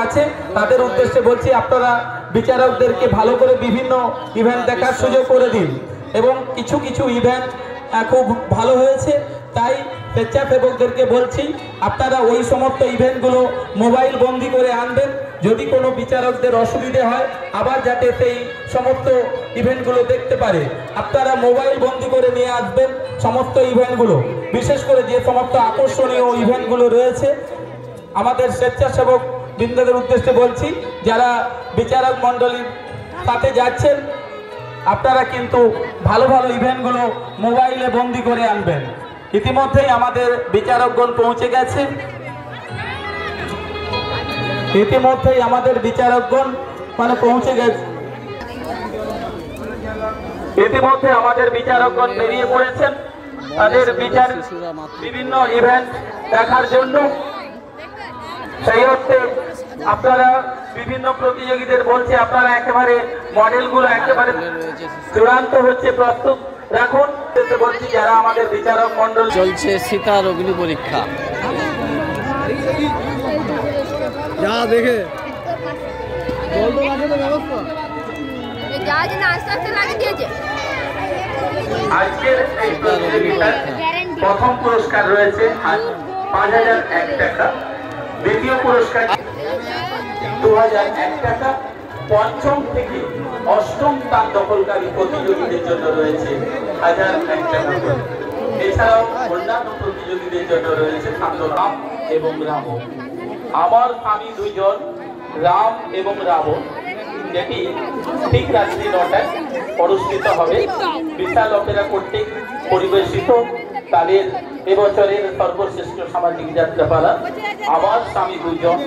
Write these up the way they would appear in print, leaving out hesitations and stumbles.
আছে তাদের উদ্দেশ্যে বলছি, আপনারা বিচারকদেরকে ভালো করে বিভিন্ন ইভেন্ট দেখার সুযোগ করে দিন। এবং কিছু কিছু ইভেন্ট খুব ভালো হয়েছে, তাই স্বেচ্ছাসেবকদেরকে বলছি আপনারা ওই সমস্ত ইভেন্টগুলো মোবাইল বন্দি করে আনবেন। যদি কোনো বিচারকদের অসুবিধে হয় আবার যাতে সেই সমস্ত ইভেন্টগুলো দেখতে পারে, আপনারা মোবাইল বন্দি করে নিয়ে আসবেন সমস্ত ইভেন্টগুলো। বিশেষ করে যে সমস্ত আকর্ষণীয় ইভেন্টগুলো রয়েছে, আমাদের স্বেচ্ছাসেবক বৃন্দদের উদ্দেশ্যে বলছি, যারা বিচারক মণ্ডলীর সাথে যাচ্ছেন আপনারা কিন্তু ভালো ভালো ইভেন্টগুলো মোবাইলে বন্দি করে আনবেন। ইতিমধ্যেই আমাদের বিচারকগণ পৌঁছে গেছে, বেরিয়ে পড়েছেন তাদের বিচার বিভিন্ন ইভেন্ট দেখার জন্য। সেই অর্থে আপনারা বিভিন্ন প্রতিযোগীদের বলছি আপনারা একেবারে মডেলগুলো একেবারে চূড়ান্ত হচ্ছে প্রস্তুত রাখুন। বলছি যারা আমাদের বিচারক মন্ডল, চলছে সীতার অগ্নি পরীক্ষা। যা দেখে আজকের এই প্রতিযোগিতার প্রথম পুরস্কার রয়েছে ৫,০০১ টাকা, দ্বিতীয় পুরস্কার ২,০০১ টাকা, পঞ্চম থেকে অষ্টম স্থান দখলকারী প্রতিযোগীদের জন্য রয়েছে ১,০০১ টাকা। এছাড়াও অন্যান্য প্রতিযোগীদের জন্য রয়েছে রাম এবং রাবণ। আমার স্বামী দুইজন, রাম এবং রাবণ, যেটি ঠিক রাত্রি ৯টায় অনুষ্ঠিত হবে। বিশাল অপেরা কর্তৃক পরিবেশিত তাদের এবছরের সর্বশ্রেষ্ঠ সামাজিক যাত্রাপালা আমার স্বামী দুইজন,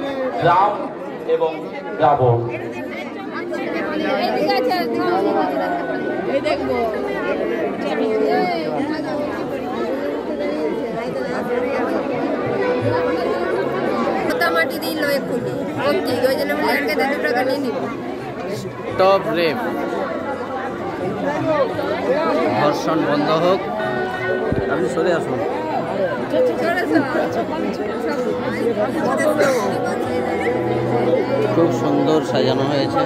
রাম এবং রাবণ। টপ রেপ ধর্ষণ বন্ধ হোক। আপনি সরে আসুন। খুব সুন্দর সাজানো হয়েছে।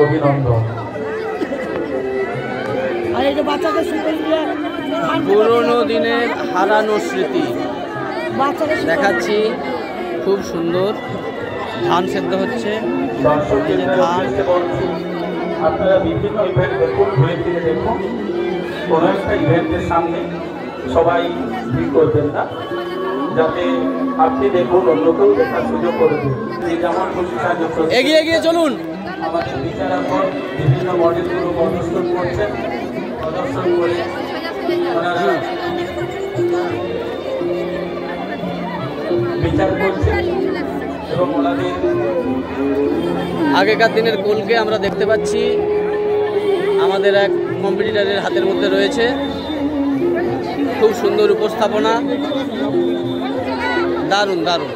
অভিনন্দন। পুরোনো দিনের হারানো স্মৃতি দেখাচ্ছি। খুব সুন্দর ধান সেদ্ধ হচ্ছে। আপনারা বিভিন্ন ইভেন্ট দেখুন, ঘুরে ফিরে দেখুন। কোনো একটা ইভেন্টের সামনে সবাই ভিড় করবেন না, যাতে আপনি দেখুন অন্যকেও দেখার সুযোগ করে দিন। যেমন খুশি সাহায্য করুন, এগিয়ে এগিয়ে চলুন। আমাদের বিচারকগণ বিভিন্ন মডেলগুলো প্রদর্শন করছেন। প্রদর্শন করে ওনারা বিচার করছেন এবং ওনাদের আগেকার দিনের কোলকে আমরা দেখতে পাচ্ছি আমাদের এক কম্পিটিটরের হাতের মধ্যে রয়েছে। খুব সুন্দর উপস্থাপনা, দারুণ দারুণ।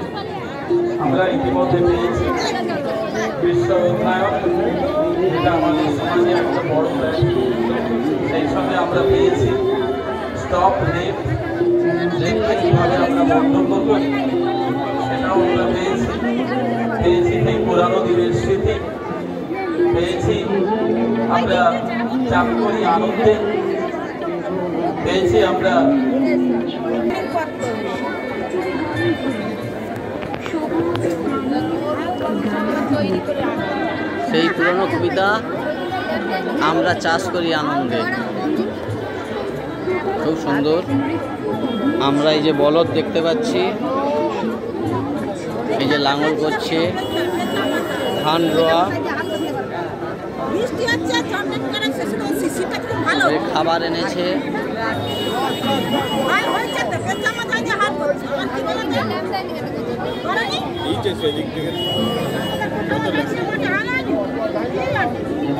আমরা ইতিমধ্যে পেয়েছি বিশ্ব উন্নয়ন, যেটা আমাদের সমাজে একটা বড় ব্যাধি। সেই সঙ্গে আমরা পেয়েছি স্টপ রেপ, রেপকে কীভাবে আমরা মন্তব্য করি সেটাও আমরা পেয়েছি। পেয়েছি সেই পুরানো দিনের স্মৃতি, পেয়েছি আমরা চাপ করি আনন্দে, পেয়েছি আমরা সেই পুরনো কবিতা আমরা চাষ করি আনন্দে। খুব সুন্দর। আমরা এই যে বলদ দেখতে পাচ্ছি, এই যে লাঙল করছে, ধান রোয়া, খাবার এনেছে।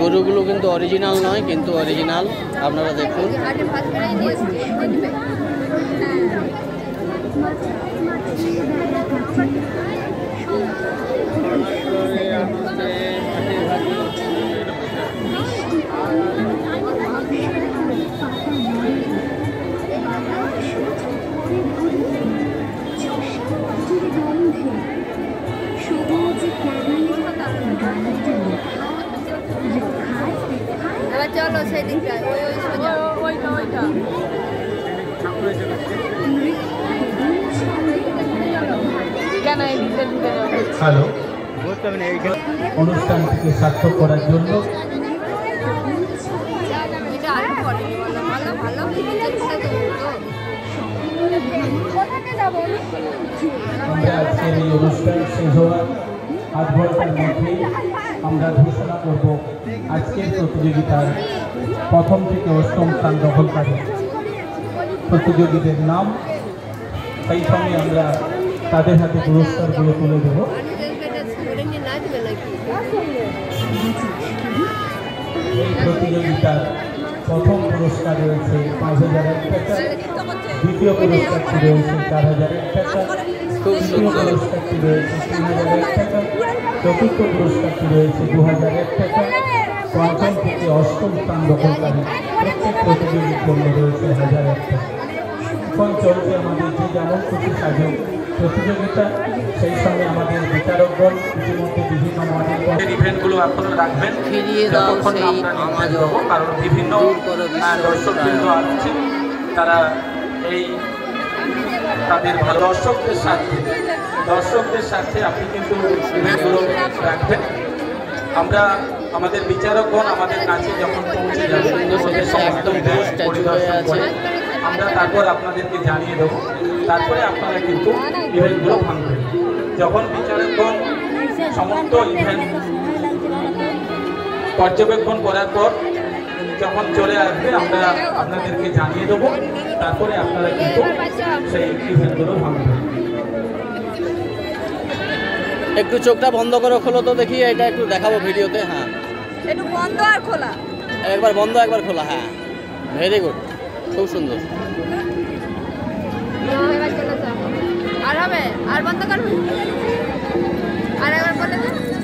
গরুগুলো কিন্তু অরিজিনাল নয়, কিন্তু অরিজিনাল, আপনারা দেখুন। চলো সেই দিকটা ওইটা কেন এই দিকটা ঢুকে যাবো। হ্যালো, অনুষ্ঠানটিকে সার্থক করার জন্য এটা আরো পরে ভালো ভালো আমরা আজকের এই অনুষ্ঠান শেষ হওয়ার আধ ঘন্টার মধ্যেই আমরা ঘোষণা করব আজকের প্রতিযোগিতার প্রথম থেকে অষ্টম স্থান দখলকারী প্রতিযোগীদের নাম। সেই সঙ্গে আমরা তাদের হাতে পুরস্কারগুলো তুলে দেব। এই প্রতিযোগিতার প্রথম পুরস্কার রয়েছে 5,001 টাকা, দ্বিতীয় পুরস্কারটি রয়েছে 4,001 টাকা, তৃতীয় পুরস্কারটি রয়েছে 3,001 টাকা, চতুর্থ পুরস্কারটি রয়েছে 2,001 টাকা, পঞ্চম থেকে অষ্টম স্থান দখলকারী প্রত্যেক প্রতিযোগীর জন্য রয়েছে 1,001 টাকা। এখন চলছে আমাদের যে যেমন খুশি সাজো প্রতিযোগিতা, সেই সঙ্গে আমাদের বিচারকগণ ইতিমধ্যে বিভিন্ন মডেল ইভেন্টগুলো আপনারা রাখবেন, যতক্ষণ না আমরা নির্দেশ দেবো, কারণ বিভিন্ন দর্শকবৃন্দ আসছে, তারা এই তাদের ভালো দর্শকদের সাথে আপনি কিন্তু ইভেন্টগুলো রাখবেন। আমরা আমাদের বিচারকগণ আমাদের কাছে যখন পৌঁছে যাবে একদম পরিদর্শন করে আমরা তারপর আপনাদেরকে জানিয়ে দেবো, তারপরে আপনারা কিন্তু ইভেন্টগুলো ভাঙবেন। যখন বিচারকগণ সমস্ত ইভেন্ট পর্যবেক্ষণ করার পর যখন চলে আসবে আমরা আপনাদেরকে জানিয়ে দেবো, তারপরে আপনারা কিন্তু সেই ইভেন্টগুলো ভাঙবেন। একটু চোখটা বন্ধ করে খোলো তো দেখি, এটা একটু দেখাবো ভিডিওতে। হ্যাঁ, একটু বন্ধ আর খোলা, একবার বন্ধ একবার খোলা। হ্যাঁ, ভেরি গুড, খুব সুন্দর। আর হবে আর বন্ধ করবে আর